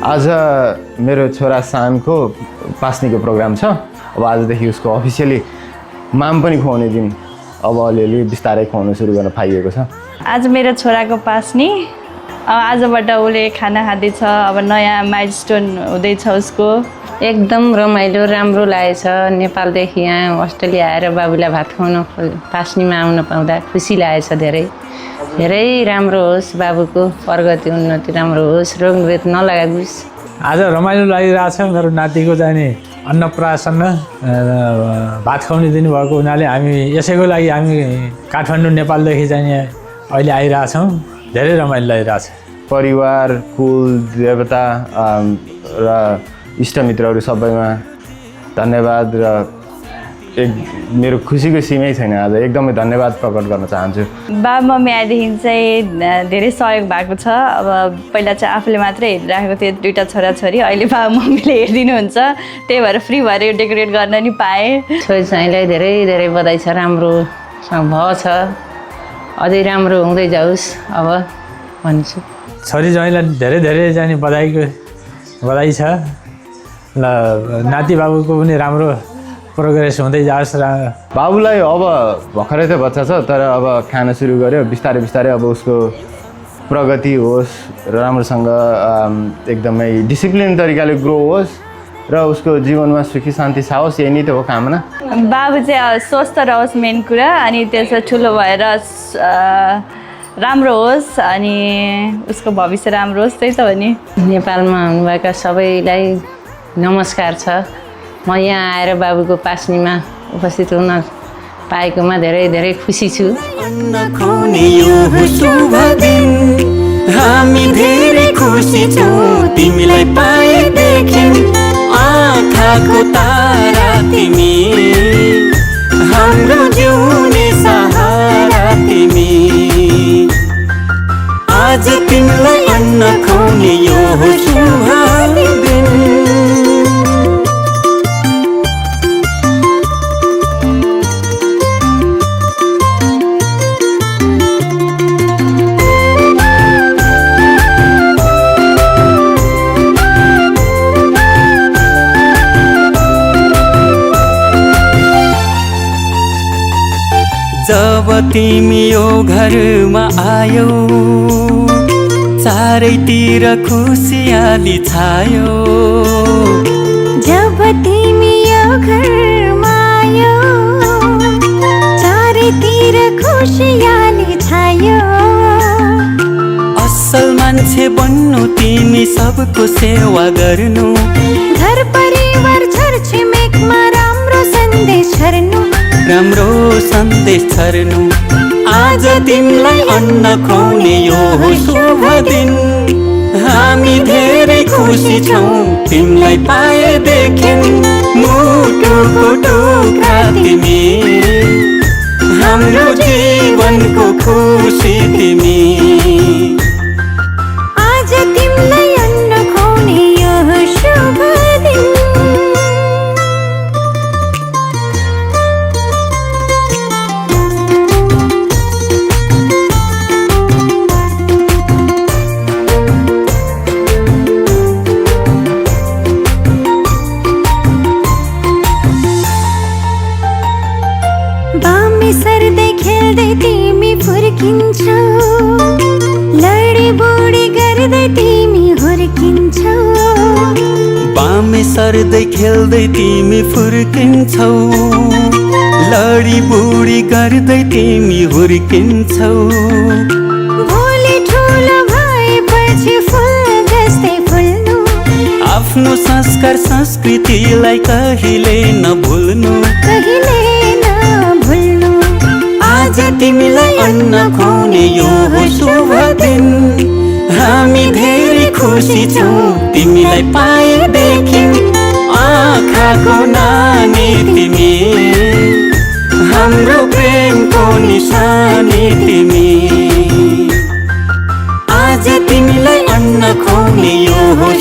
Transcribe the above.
आज मेरो छोरा सानको पास्नीको प्रोग्राम छ। अब आजदेखि उसको अफिसियली माम पनि खुवाउने दिन अब अलिअलि बिस्तारै खुवाउनु सुरु गर्न पाइएको छ। आज मेरो छोराको पास्नी, आजबाट उसले खाना खाँदैछ। अब नयाँ माइलस्टोन हुँदैछ उसको। एकदम रमाइलो राम्रो लागेछ। नेपालदेखि यहाँ अस्ट्रेलिया आएर बाबुलाई भात खुवाउन पास्नीमा आउन पाउँदा खुसी लागेछ। धेरै धेरै राम्रो होस्, बाबुको प्रगति उन्नति राम्रो होस्, रोगवेद नलागोस्। आज रमाइलो लागिरहेछ। मेरो नातिको चाहिँ अन्नप्राशन भात खुवाउने दिनुभएको हुनाले हामी यसैको लागि हामी काठमाडौँ नेपालदेखि चाहिँ अहिले आइरहेछौँ। धेरै रमाइलो लागिरहेछ। परिवार, कुल देवता र इष्टमित्रहरू सबैमा धन्यवाद र मेरो खुसीको सीमै छैन। आज एकदमै धन्यवाद प्रकट गर्न चाहन्छु। बाबा मम्मी आएदेखि चाहिँ धेरै सहयोग भएको छ। अब पहिला चाहिँ आफूले मात्रै हेरिराखेको थियो, दुईवटा छोराछोरी। अहिले बाबा मम्मीले हेरिदिनुहुन्छ, त्यही भएर फ्री भएर यो डेकोरेट गर्न नि पाएँ। छोरी चाहिँलाई धेरै धेरै बधाई छ। राम्रोसँग भयो छ, अझै राम्रो हुँदै जाओस् अब भन्छु। छोरी ज्वाइँलाई धेरै धेरै चाहिँ बधाई छ। ल नाति बाबुको पनि राम्रो प्रोग्रेस हुँदै जाओस्। बाबुलाई अब भर्खरै त बच्चा छ, तर अब खान सुरु गर्यो बिस्तारै बिस्तारै। अब उसको प्रगति होस् र राम्रोसँग एकदमै डिसिप्लिन तरिकाले ग्रो होस् र उसको जीवनमा सुखी शान्ति छाओस्, यही नै त हो कामना। बाबु चाहिँ स्वस्थ रहोस् मेन कुरा, अनि त्यसो ठुलो भएर राम्रो होस् अनि उसको भविष्य राम्रो होस्, त्यही त हो नि। नेपालमा हुनुभएका सबैलाई नमस्कार छ। म यहाँ आएर बाबुको पास्नीमा उपस्थित हुन पाएकोमा धेरै धेरै खुसी छु। हामी धेरै खुसी छौँ तिमीलाई पाएदेखि। आँखाको तारा तिमी, हाम्रो जिउने सहारा तिमी। आज तिमीलाई अन्न खुवाउने यो शुभ दिन। जब तिमी यो घरमा आयो, चारैतिर खुसियाली छायो। जब तिमी यो घरमा आयो, चारैतिर खुसियाली छायो। असल मान्छे बन्नु तिमी सबको सेवा गर्नु। घर परिवार छरछिमेकमा राम्रो सन्देश छर्नु। राम्रो सन्देश छर्नु। आज तिमीलाई अन्न खुवाउने यो शुभ दिन। हामी धेरै खुसी छौँ तिमीलाई पाएदेखि। मुटुको टुक्रा तिमी, हाम्रो जीवनको खुसी तिमी। आज तिमीलाई अन्न खुवाउने यो शुभ दिन। सर्दै खेल्दै तिमी फुर्किन्छौ, लडी बुडी गर्दै तिमी हुर्किन्छौ। बामे सर्दै खेल्दै तिमी फुर्किन्छौ, लडी बुडी गर्दै तिमी हुर्किन्छौ। भोलि ठुलो भएपछि फुल जस्तै फुल्नु। आफ्नो संस्कार संस्कृतिलाई कहिले नभुल्नु। तिमीलाई अन्न खुवाउने यो हो शुभ दिन हामी धेरै खुसी छौँ तिमीलाई पाएदेखि आँखाको नानी तिमी हाम्रो प्रेमको निशानी तिमी आज तिमीलाई अन्न खुवाउने यो हो